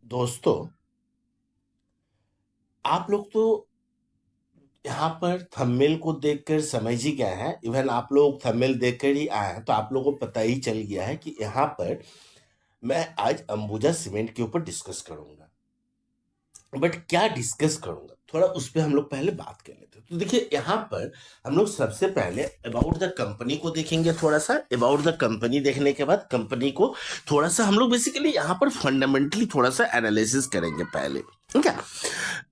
दोस्तों, आप लोग तो यहाँ पर थंबनेल को देखकर समझ ही गए हैं। इवन आप लोग थंबनेल देखकर ही आए हैं तो आप लोगों को पता ही चल गया है कि यहाँ पर मैं आज अंबुजा सीमेंट के ऊपर डिस्कस करूंगा। बट क्या डिस्कस करूंगा, थोड़ा उस पर हम लोग पहले बात कर लेते हैं। तो देखिए, यहाँ पर हम लोग सबसे पहले अबाउट द कंपनी को देखेंगे। थोड़ा सा अबाउट द कंपनी देखने के बाद कंपनी को थोड़ा सा हम लोग बेसिकली यहाँ पर फंडामेंटली थोड़ा सा एनालिसिस करेंगे पहले, ठीक है।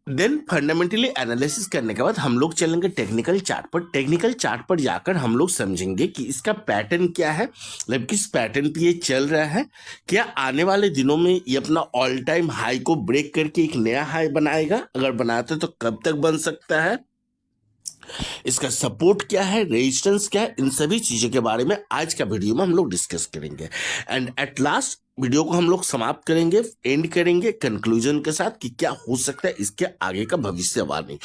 देन फंडामेंटली एनालिसिस करने के बाद हम लोग चलेंगे टेक्निकल चार्ट पर। टेक्निकल चार्ट पर जाकर हम लोग समझेंगे कि इसका पैटर्न क्या है, मतलब किस पैटर्न पे ये चल रहा है। क्या आने वाले दिनों में ये अपना ऑल टाइम हाई को ब्रेक करके एक नया हाई बनाएगा? अगर बनाते तो कब तक बन सकता है? इसका सपोर्ट क्या है, रेजिस्टेंस क्या है, इन सभी चीजों के बारे में आज का वीडियो में हम लोग डिस्कस करेंगे। एंड एट लास्ट वीडियो को हम लोग समाप्त करेंगे, एंड करेंगे कंक्लूजन के साथ कि क्या हो सकता है इसके आगे का भविष्यवाणी।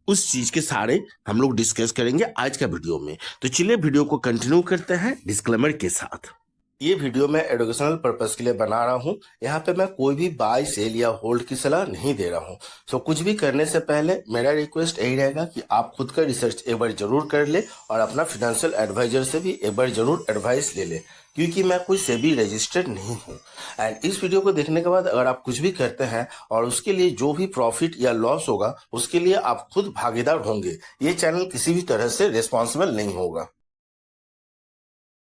उस चीज के सारे हम लोग डिस्कस करेंगे आज का वीडियो में। तो चलिए वीडियो को कंटिन्यू करते हैं डिस्क्लेमर के साथ। ये वीडियो मैं एजुकेशनल पर्पस के लिए बना रहा हूँ। यहाँ पे मैं कोई भी बाय सेल या होल्ड की सलाह नहीं दे रहा हूँ। सो कुछ भी करने से पहले मेरा रिक्वेस्ट यही रहेगा कि आप खुद का रिसर्च एक बार जरूर कर ले और अपना फाइनेंशियल एडवाइजर से भी एक बार जरूर एडवाइस ले ले, क्योंकि मैं कोई सेबी रजिस्टर्ड नहीं हूँ। एंड इस वीडियो को देखने के बाद अगर आप कुछ भी करते हैं और उसके लिए जो भी प्रॉफिट या लॉस होगा उसके लिए आप खुद भागीदार होंगे। ये चैनल किसी भी तरह से रिस्पॉन्सिबल नहीं होगा।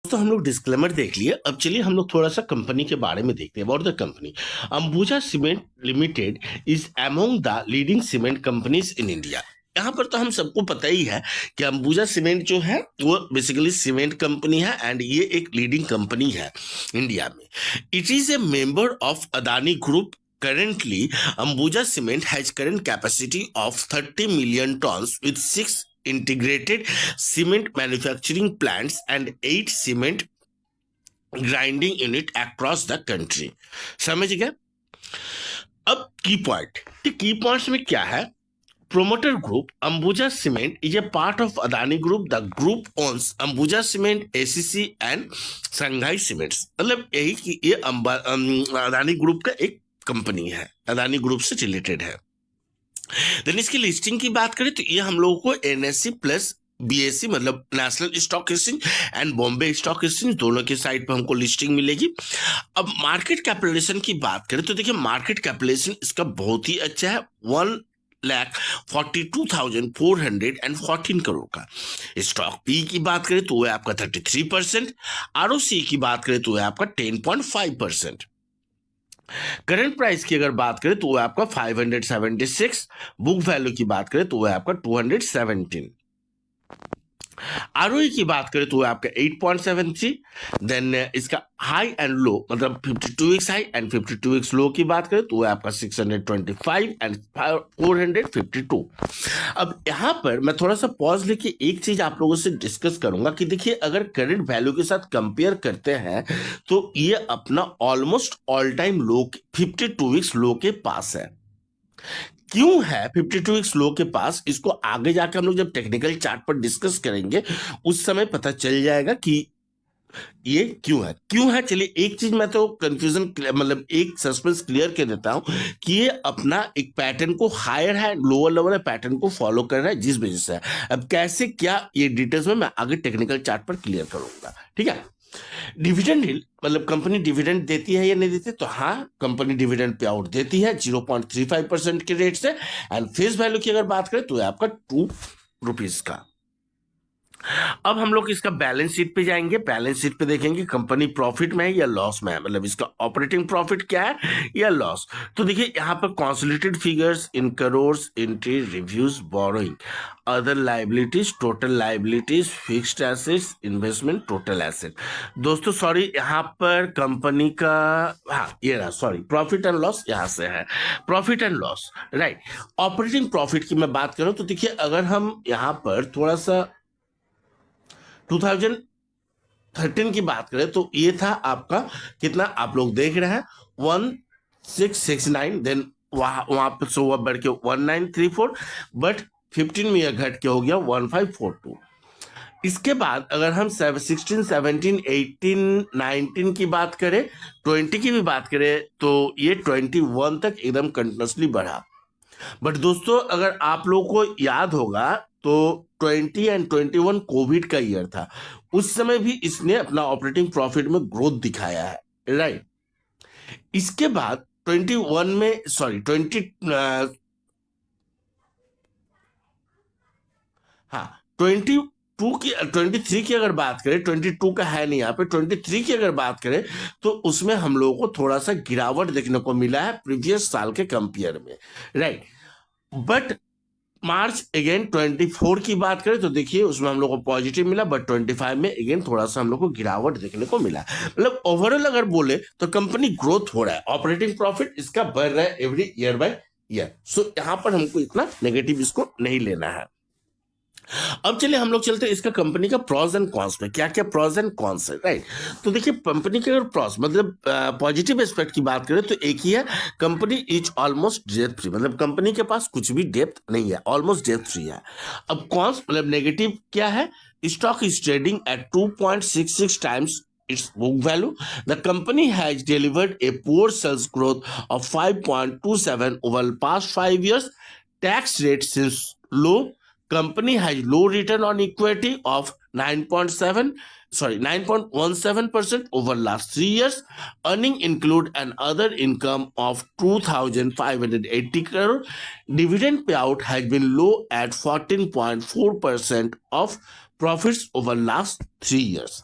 तो हम लोग डिस्क्लेमर देख लिए। अब चलिए हम लोग थोड़ा सा कंपनी के बारे में देखते हैं। About the company, Ambuja cement limited is among the leading cement companies in India. यहाँ पर तो हम सबको पता ही है कि अंबुजा सीमेंट जो है वो बेसिकली सीमेंट कंपनी है एंड ये एक लीडिंग कंपनी है इंडिया में। It is a member of Adani group. Currently, Ambuja Cement has current capacity of 30 million tons with 6 integrated cement manufacturing plants and 8 cement grinding unit across the country. समझ गए? अब की point, की points में क्या है? Promoter group Ambuja Cement is a part of Adani Group. The group owns Ambuja Cement, ACC and Shanghai Cements. मतलब यही कि ये अदानी ग्रुप का एक कंपनी है, अदानी ग्रुप से रिलेटेड है। देन इसकी लिस्टिंग की बात करें तो ये हम लोगों को एनएससी प्लस बीएससी मतलब national stock exchange and Bombay stock exchange दोनों के साइट पर हमको लिस्टिंग मिलेगी। अब मार्केट कैपिटलाइजेशन की बात करें तो देखिए मार्केट कैपिटलाइजेशन इसका बहुत ही अच्छा है, 1,42,414 करोड़ का। स्टॉक पी की बात करें तो वह आपका 33%, आरओसी की बात करें तो वह आपका 10.5%। करंट प्राइस की अगर बात करें तो वह आपका 576, बुक वैल्यू की बात करें तो वह आपका 217। आरओई की बात करें तो वो आपका 8.73। देन इसका हाई एंड लो मतलब 52 weeks high and 52 weeks low की बात करें तो वो आपका 625 एंड 452। अब यहाँ पर मैं थोड़ा सा पॉज लेके एक चीज आप लोगों से डिस्कस करूंगा कि देखिए अगर करंट वैल्यू के साथ कंपेयर करते हैं तो ये अपना ऑलमोस्ट ऑल टाइम लो 52 वीक्स लो के पास है। क्यों है 52 वीक्स लो के पास, इसको आगे जाकर हम लोग जब टेक्निकल चार्ट पर डिस्कस करेंगे उस समय पता चल जाएगा कि ये क्यों है। चलिए एक चीज मैं तो कंफ्यूजन मतलब एक सस्पेंस क्लियर कर देता हूं कि ये अपना एक पैटर्न को हायर है लोअर लेवल पैटर्न को फॉलो कर रहा है, जिस वजह से है। अब कैसे क्या ये डिटेल्स में मैं आगे टेक्निकल चार्ट पर क्लियर करूंगा, ठीक है। डिविडेंड मतलब कंपनी डिविडेंड देती है या नहीं देती, तो हाँ कंपनी डिविडेंड पे आउट देती है 0.35% के रेट से। एंड फेस वैल्यू की अगर बात करें तो आपका 2 रुपीज का। अब हम लोग इसका बैलेंस शीट पे जाएंगे। बैलेंस शीट पे देखेंगे कंपनी प्रॉफिट में है या लॉस में है, मतलब इसका ऑपरेटिंग प्रॉफिट क्या है या लॉस। तो देखिए यहाँ पर consolidated figures in crores, entry, reviews, borrowing, other liabilities, total liabilities, fixed assets, investment, total asset. दोस्तों सॉरी यहाँ पर कंपनी का हाँ ये रहा, सॉरी प्रॉफिट एंड लॉस यहाँ से है, profit and loss right. Operating profit की मैं बात करूं तो देखिए अगर हम यहाँ पर थोड़ा सा 2013 की बात करें तो ये था आपका कितना, आप लोग देख रहे हैं 1669। देन वहां पर सो बढ़ के 1934, बट 15 में यह घट के हो गया 1542। इसके बाद अगर हम 16, 17, 18, 19 की बात करें, 20 की भी बात करें, तो ये 21 तक एकदम कंटिन्यूसली बढ़ा। बट दोस्तों अगर आप लोगों को याद होगा तो 20 एंड 21 कोविड का ईयर था। उस समय भी इसने अपना ऑपरेटिंग प्रॉफिट में ग्रोथ दिखाया है, राइट। इसके बाद 21 में, सॉरी 20, हाँ 22 की, 23 की अगर बात करें, 22 का है नहीं यहाँ पे, 23 की अगर बात करें तो उसमें हम लोगों को थोड़ा सा गिरावट देखने को मिला है प्रीवियस साल के कंपेयर में, राइट। बट मार्च अगेन 24 की बात करें तो देखिए उसमें हम लोग को पॉजिटिव मिला, बट 25 में अगेन थोड़ा सा हम लोग को गिरावट देखने को मिला। मतलब ओवरऑल अगर बोले तो कंपनी ग्रोथ हो रहा है, ऑपरेटिंग प्रॉफिट इसका बढ़ रहा है एवरी ईयर बाय ईयर। सो यहां पर हमको इतना नेगेटिव इसको नहीं लेना है। अब चलिए हम लोग चलते हैं इसका कंपनी का प्रॉस एंड कॉन्स में, क्या क्या प्रॉस एंड कॉन्स है, राइट। तो देखिए कंपनी के अगर प्रॉस मतलब पॉजिटिव एस्पेक्ट की बात करें तो एक ही है, company is almost debt free, मतलब कंपनी के पास कुछ भी डेप्थ नहीं है, ऑलमोस्ट डेट फ्री है। अब कॉन्स मतलब नेगेटिव क्या है, stock is trading at 2.66 times its book value. The company has delivered a poor sales growth of 5.27 over the past 5 years. Tax rate since low. Company has low return on equity of 9.17% over last 3 years. Earning include an other income of 2,580 crore. Dividend payout has been low at 14.4% of profits over last 3 years.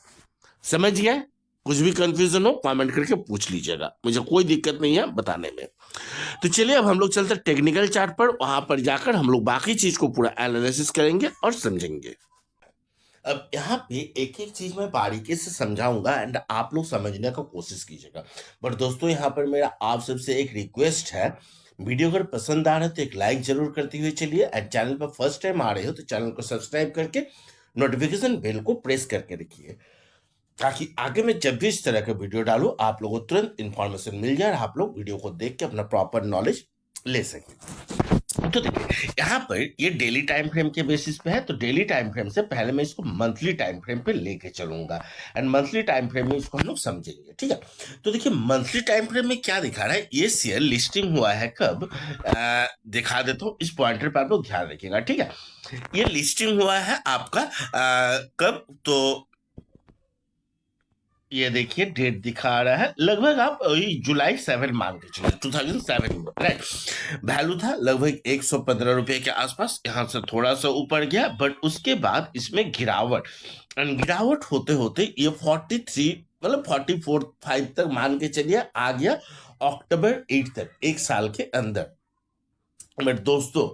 समझ गया? कुछ भी confusion हो comment करके पूछ लीजिएगा, मुझे कोई दिक्कत नहीं है बताने में। तो चलिए अब हम लोग चलते हैं टेक्निकल चार्ट पर, वहां पर जाकर हम लोग बाकी चीज को पूरा एनालिसिस करेंगे और समझेंगे। अब यहाँ पे एक एक चीज मैं बारीकी से समझाऊंगा एंड आप लोग समझने का कोशिश कीजिएगा। बट दोस्तों यहाँ पर मेरा आप सबसे एक रिक्वेस्ट है, वीडियो अगर पसंद आ रहा है तो एक लाइक जरूर करते हुए चलिए, एंड चैनल पर फर्स्ट टाइम आ रहे हो तो चैनल को सब्सक्राइब करके नोटिफिकेशन बेल को प्रेस करके रखिए, ताकि आगे मैं जब भी इस तरह का वीडियो डालूं आप लोगों को तुरंत इंफॉर्मेशन मिल जाए और आप लोग वीडियो को देख के अपना प्रॉपर नॉलेज ले सकें। तो देखिए यहाँ पर ये डेली टाइम फ्रेम के बेसिस पे है, तो डेली टाइम फ्रेम से पहले मैं इसको मंथली टाइम फ्रेम पे लेके चलूंगा एंड मंथली टाइम फ्रेम में इसको हम लोग समझेंगे, ठीक है। तो देखिए मंथली टाइम फ्रेम में क्या दिखा रहा है, ये शेयर लिस्टिंग हुआ है कब, दिखा देता हूँ, इस पॉइंटर पर आप लोग ध्यान रखिएगा, ठीक है। ये लिस्टिंग हुआ है आपका कब, तो ये देखिए डेट दिखा रहा है लगभग आप जुलाई 7 मान के चलिए 2007 में, राइट। वैल्यू था लगभग 115 रुपए के आसपास, यहाँ से थोड़ा सा ऊपर गया, बट उसके बाद इसमें गिरावट, एंड गिरावट होते होते ये 43 मतलब 44.5 तक मान के चलिए आ गया अक्टूबर 8 तक, एक साल के अंदर। बट दोस्तों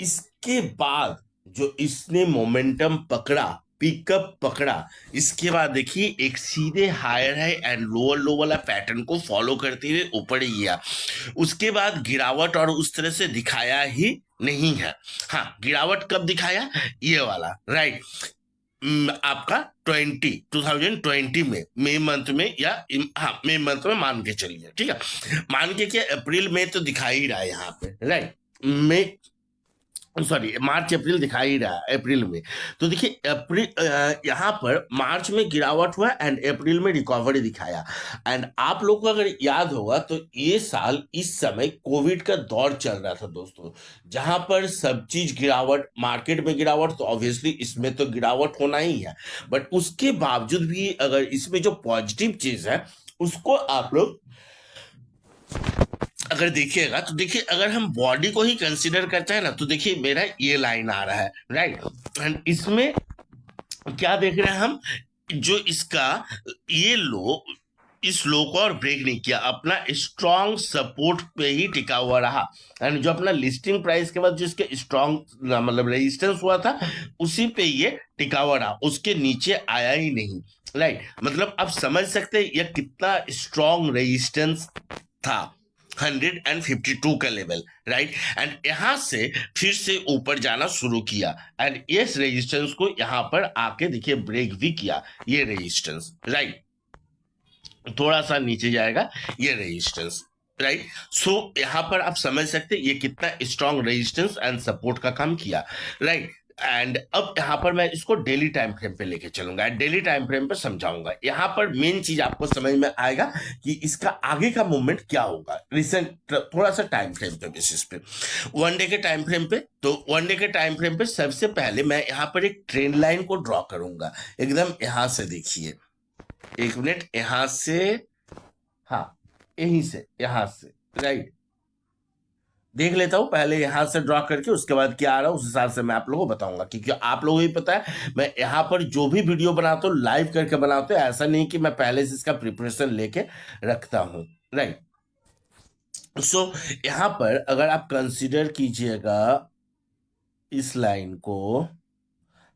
इसके बाद जो इसने मोमेंटम पकड़ा, पिकअप पकड़ा, इसके बाद देखिए एक सीधे हायर है एंड लोअर लो वाला पैटर्न को फॉलो करते हुए ऊपर ही गया। उसके बाद गिरावट और उस तरह से दिखाया ही नहीं है। हाँ गिरावट कब दिखाया, ये वाला, राइट। आपका 2020 में मई मंथ में, या हाँ मई मंथ में मान के चलिए, ठीक है। मान के कि अप्रैल में तो दिखा ही रहा है यहाँ पे, राइट। मई, सॉरी मार्च अप्रैल दिखा ही रहा है अप्रैल में। तो देखिए अप्रैल यहाँ पर मार्च में गिरावट हुआ एंड अप्रैल में रिकवरी दिखाया। एंड आप लोग को अगर याद होगा तो ये साल इस समय कोविड का दौर चल रहा था दोस्तों, जहां पर सब चीज गिरावट, मार्केट में गिरावट, तो ऑब्वियसली इसमें तो गिरावट होना ही है। बट उसके बावजूद भी अगर इसमें जो पॉजिटिव चीज है उसको आप लोग अगर देखिएगा तो देखिए अगर हम बॉडी को ही कंसीडर करते हैं ना, तो देखिए मेरा ये लाइन आ रहा है, राइट। एंड इसमें क्या देख रहे हैं हम, जो इसका ये लो, इस लो को और ब्रेक नहीं किया, अपना स्ट्रॉन्ग सपोर्ट पे ही टिका हुआ रहा। एंड जो अपना लिस्टिंग प्राइस के बाद जो इसके स्ट्रॉन्ग मतलब रेजिस्टेंस हुआ था उसी पे ये टिका हुआ रहा, उसके नीचे आया ही नहीं, राइट। मतलब आप समझ सकते हैं ये कितना स्ट्रॉन्ग रेजिस्टेंस था, 152 का लेवल, राइट। एंड यहां से फिर से ऊपर जाना शुरू किया एंड इस रेजिस्टेंस को यहां पर आके देखिए ब्रेक भी किया, ये रेजिस्टेंस, राइट। थोड़ा सा नीचे जाएगा ये रेजिस्टेंस, राइट। सो यहां पर आप समझ सकते ये कितना स्ट्रॉन्ग रेजिस्टेंस एंड सपोर्ट का काम किया, राइट। एंड अब यहाँ पर मैं इसको डेली टाइम फ्रेम पे लेके चलूंगा, डेली टाइम फ्रेम पे समझाऊंगा। यहाँ पर मेन चीज आपको समझ में आएगा कि इसका आगे का मूवमेंट क्या होगा रिसेंट, थोड़ा सा टाइम फ्रेम पे बेसिस पे, वन डे के टाइम फ्रेम पे। तो वन डे के टाइम फ्रेम पे सबसे पहले मैं यहाँ पर एक ट्रेंड लाइन को ड्रॉ करूंगा, एकदम यहां से देखिए, एक मिनट, यहां से, हाँ यहीं से, यहां से, राइट, देख लेता हूं पहले यहां से ड्रॉ करके, उसके बाद क्या आ रहा है उस हिसाब से मैं आप लोगों को बताऊंगा, क्योंकि आप लोगों को ही पता है मैं यहाँ पर जो भी वीडियो बनाता हूँ लाइव करके बनाता हूँ, ऐसा नहीं कि मैं पहले से इसका प्रिपरेशन लेके रखता हूँ, राइट। सो यहाँ पर अगर आप कंसीडर कीजिएगा इस लाइन को,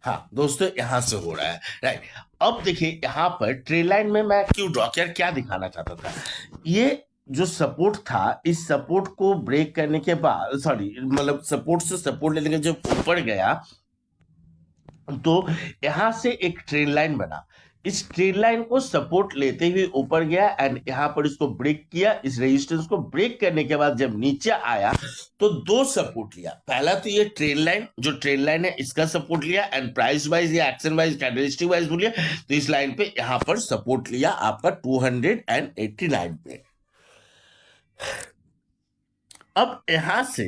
हाँ दोस्तों यहां से हो रहा है, राइट। अब देखिए यहाँ पर ट्रेल लाइन में मैं क्यों ड्रॉ किया, क्या दिखाना चाहता था, ये जो सपोर्ट था, इस सपोर्ट को ब्रेक करने के बाद, सॉरी मतलब सपोर्ट से सपोर्ट लेने के जब ऊपर गया, तो यहां से एक ट्रेन लाइन बना, इस ट्रेन लाइन को सपोर्ट लेते हुए ऊपर गया एंड यहां पर इसको ब्रेक किया, इस रेजिस्टेंस को ब्रेक करने के बाद जब नीचे आया तो दो सपोर्ट लिया। पहला तो ये ट्रेन लाइन, जो ट्रेन लाइन है इसका सपोर्ट लिया, एंड प्राइस वाइज या एक्शन वाइज कैंडलस्टिक वाइज बोलिए तो इस लाइन पे यहां पर सपोर्ट लिया आपका 289 पे। अब यहां से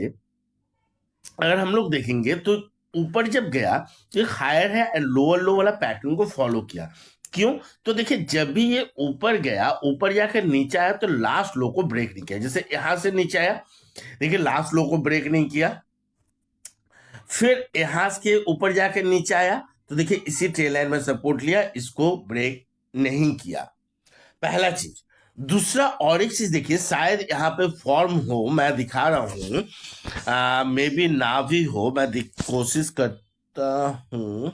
अगर हम लोग देखेंगे तो ऊपर जब गया तो एक हायर है एंड लोअर लो वाला पैटर्न को फॉलो किया। क्यों? तो देखिए जब भी ये ऊपर गया, ऊपर जाकर नीचे आया तो लास्ट लो को ब्रेक नहीं किया, जैसे यहां से नीचे आया, देखिए लास्ट लो को ब्रेक नहीं किया, फिर यहां के ऊपर जाकर नीचे आया तो देखिए इसी ट्रेल लाइन में सपोर्ट लिया, इसको ब्रेक नहीं किया, पहला चीज। दूसरा और एक चीज देखिए, शायद यहाँ पे फॉर्म हो, मैं दिखा रहा हूं, मे बी ना भी हो, मैं कोशिश करता हूं,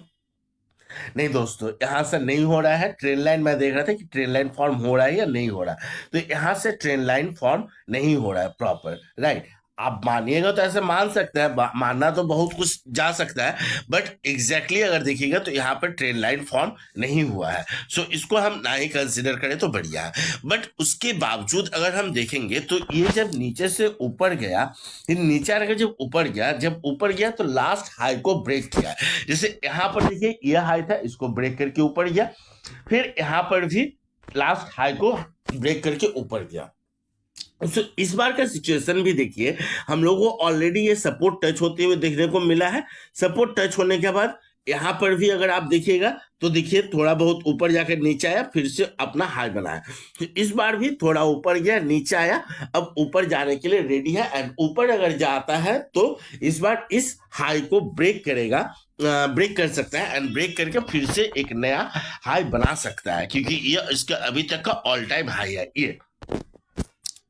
नहीं दोस्तों यहां से नहीं हो रहा है ट्रेन लाइन, मैं देख रहा था कि ट्रेन लाइन फॉर्म हो रहा है या नहीं हो रहा है, तो यहां से ट्रेन लाइन फॉर्म नहीं हो रहा है प्रॉपर, राइट। आप मानिएगा तो ऐसे मान सकते हैं, मानना तो बहुत कुछ जा सकता है, बट एग्जैक्टली अगर देखिएगा तो यहाँ पर ट्रेन लाइन फॉर्म नहीं हुआ है, सो इसको हम ना ही कंसिडर करें तो बढ़िया है। बट उसके बावजूद अगर हम देखेंगे तो ये जब नीचे से ऊपर गया, ये नीचे आकर जब ऊपर गया, जब ऊपर गया तो लास्ट हाई को ब्रेक किया, जैसे यहाँ पर देखिए ये हाई था, इसको ब्रेक करके ऊपर गया, फिर यहाँ पर भी लास्ट हाई को ब्रेक करके ऊपर गया। तो इस बार का सिचुएशन भी देखिए, हम लोगों को ऑलरेडी ये सपोर्ट टच होते हुए देखने को मिला है, सपोर्ट टच होने के बाद यहां पर भी अगर आप देखिएगा तो देखिए थोड़ा बहुत ऊपर जाकर नीचे आया, फिर से अपना हाई बनाया, तो इस बार भी थोड़ा ऊपर गया, नीचे आया, अब ऊपर जाने के लिए रेडी है, एंड ऊपर अगर जाता है तो इस बार इस हाई को ब्रेक करेगा, ब्रेक कर सकता है, एंड ब्रेक करके फिर से एक नया हाई बना सकता है, क्योंकि ये इसका अभी तक का ऑल टाइम हाई है ये।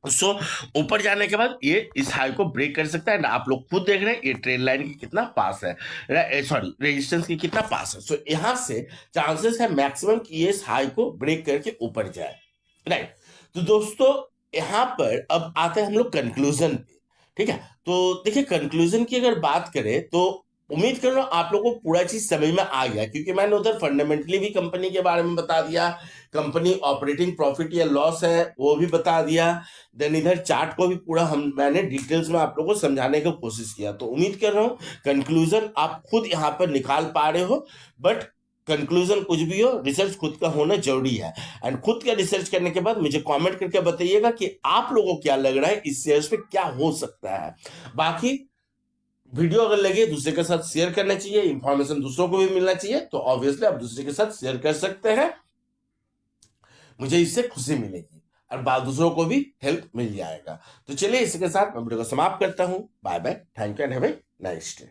सो ऊपर जाने के बाद ये इस हाई को ब्रेक कर सकता है, आप लोग खुद देख रहे हैं ये ट्रेन लाइन की कितना पास है, सॉरी रेजिस्टेंस की कितना पास है। सो यहां से चांसेस है मैक्सिमम कि ये इस हाई को ब्रेक करके ऊपर जाए, राइट। तो दोस्तों यहां पर अब आते हैं हम लोग कंक्लूजन पे, ठीक है। तो देखिए कंक्लूजन की अगर बात करें तो उम्मीद कर रहा हूं आप लोगों को पूरा चीज समझ में आ गया, क्योंकि मैंने उधर फंडामेंटली भी कंपनी के बारे में बता दिया, कंपनी ऑपरेटिंग प्रॉफिट या लॉस है वो भी बता दिया, देन इधर चार्ट को भी पूरा मैंने डिटेल्स में आप लोगों को समझाने की कोशिश किया। तो उम्मीद कर रहा हूँ कंक्लूजन आप खुद यहाँ पर निकाल पा रहे हो, बट कंक्लूजन कुछ भी हो, रिसर्च खुद का होना जरूरी है, एंड खुद का रिसर्च करने के बाद मुझे कमेंट करके बताइएगा कि आप लोगों को क्या लग रहा है इस शेयर्स पे क्या हो सकता है। बाकी वीडियो अगर लगे दूसरे के साथ शेयर करना चाहिए, इंफॉर्मेशन दूसरों को भी मिलना चाहिए, तो ऑब्वियसली आप दूसरे के साथ शेयर कर सकते हैं, मुझे इससे खुशी मिलेगी और बाद दूसरों को भी हेल्प मिल जाएगा। तो चलिए इसी के साथ मैं वीडियो को समाप्त करता हूं, bye bye, thank you and have a nice day.